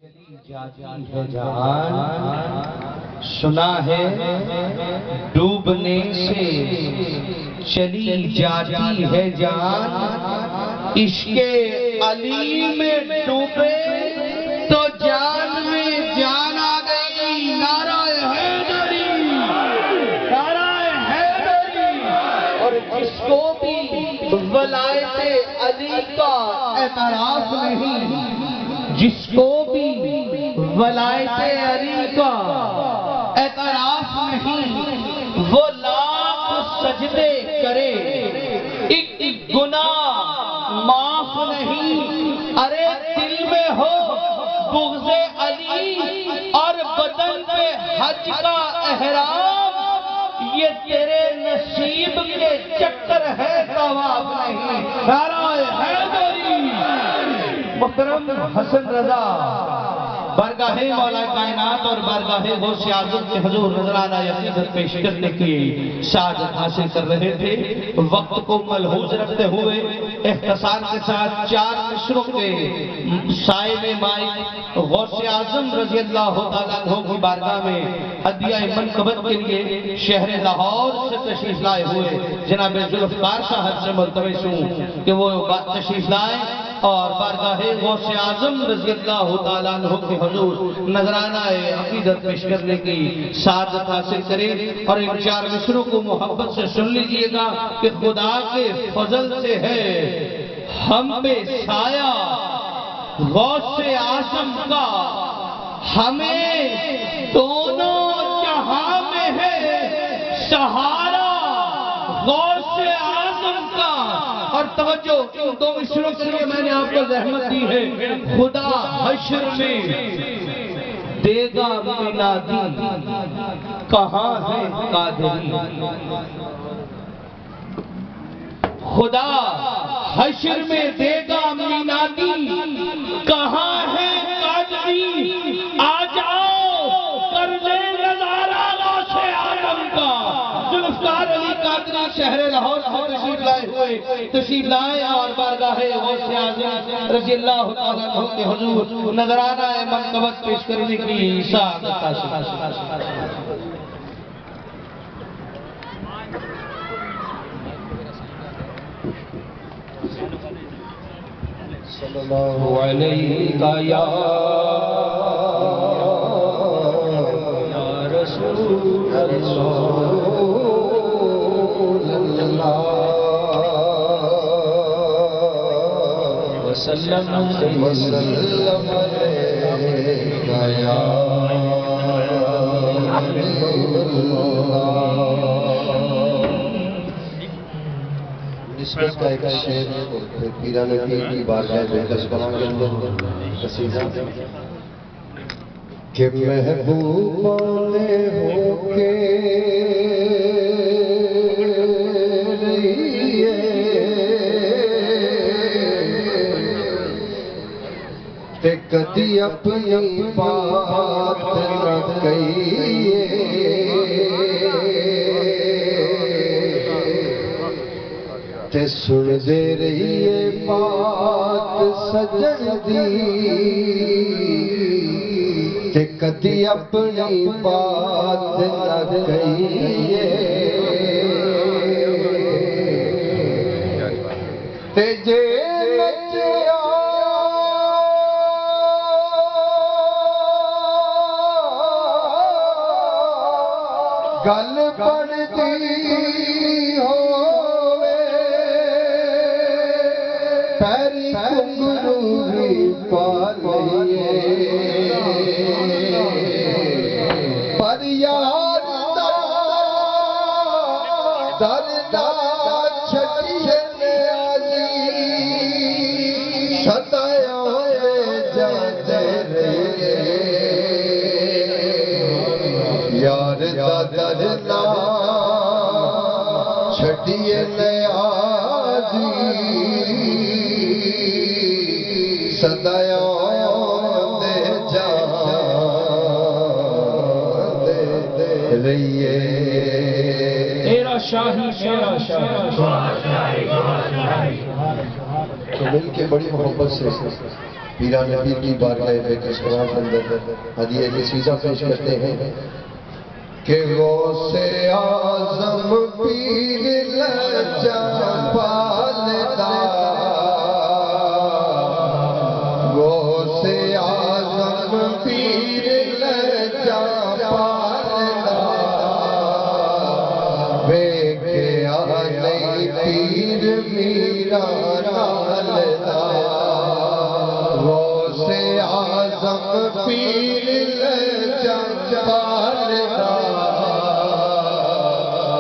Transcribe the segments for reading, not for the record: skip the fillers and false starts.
جاتی ہے جہان، سنا ہے ڈوبنے سے چلی جاتی ہے جان، عشق علی میں ڈوبے تو جان میں جان آ گئی۔ نعرہ حیدری، نعرہ حیدری۔ اور جس کو بھی ولایت علی کا اعتراف نہیں، جس کو بھی ولایت علی کا اعتراف نہیں، وہ لاکھ سجدے کرے ایک گناہ معاف نہیں۔ ارے دل میں ہو بغض علی اور بدن پہ حج کا احرام، یہ تیرے نصیب کے چکر ہے، ثواب نہیں۔ نعرہ حیدری۔ محترم حسن رضا بارگاہ مولا کائنات اور بارگاہ غوث اعظم کے حضور نذرانہ عقیدت پیش کرنے کی سعادت حاصل کر رہے تھے۔ وقت کو ملحوظ رکھتے ہوئے اختصار کے ساتھ 4 مصروں کے سائے میں مائک غوث اعظم رضی اللہ تعالیٰ عنہ کی بارگاہ میں ہدیہ منقبت کے لیے شہر لاہور سے تشریف لائے ہوئے جناب ذوالفقار صاحب سے ملتمس ہوں کہ وہ تشریف لائیں اور بارگاہ غوث اعظم رضی اللہ تعالیٰ عنہ کے حضور نذرانہ عقیدت پیش کرنے کی سعادت حاصل کریں۔ اور ان 4 مصروں کو محبت سے سن لیجئے گا کہ خدا کے فضل سے ہے ہم پہ سایہ غوث اعظم کا، ہمیں دونوں جہاں میں ہے سہارا غوث اعظم کا۔ اور توجہ، ان 2 مصروں کے لیے میں نے آپ کو زحمت دی ہے۔ خدا حشر میں دے گا منادی، کہاں ہے قادری؟ خدا حشر میں دے گا منادی، کہاں ہے قادری؟ آ جاؤ کر لے نظارہ غوث اعظم کا۔ ذوالفقار علی قادری شہر لاہور تشریف لائے اور بارگاہ غوث اعظم رضی اللہ تعالیٰ عنہ کے حضور نذرانہ منقبت پیش کرنے کی سعادت حاصل۔ صلی اللہ علیہ یا رسول اللہ وسلم علیکہ یا نسبت کا ایک شعر پیران پیر کی بارگاہ میں قصبہ کے اندر قصیدہ کہ محبوبوں نے ہو کے تے کدی اپنی بات نہ کہیے، تے سن دے رہیے بات سجن دی، تے کدی اپنی بات نہ کہیے، تے جے گل بڑھتی ہووے پیری گھنگرو بھی پا لئیے، پر یار دردا چھٹیے نیازی ستائے ہوئے جاتے رہیے، یار دردا چھٹیے نیازی سدایوں دے جان رہیے۔ تیرا شاہی تیرا شاہی تو مل کے بڑی محبت سے پیران پیر کی بارگاہ بے کشکوار کے اندر ہدیہ قصیدہ پیش کرتے ہیں کہ غوث اعظم پیر لجا پالدا غوث اعظم پیر لجا پالدا ویکھیا نہیں پیر میرا نالدا غوث اعظم پیر لجا پالدا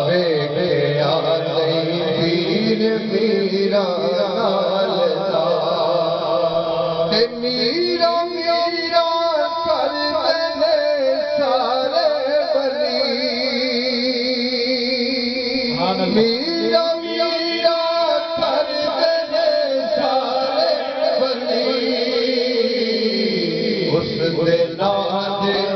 ویکھیا نہیں پیر میرا نالدا تے میرا میرا کردے نے سارے ولی میرا میرا کردے نے سارے ولی اس دے نام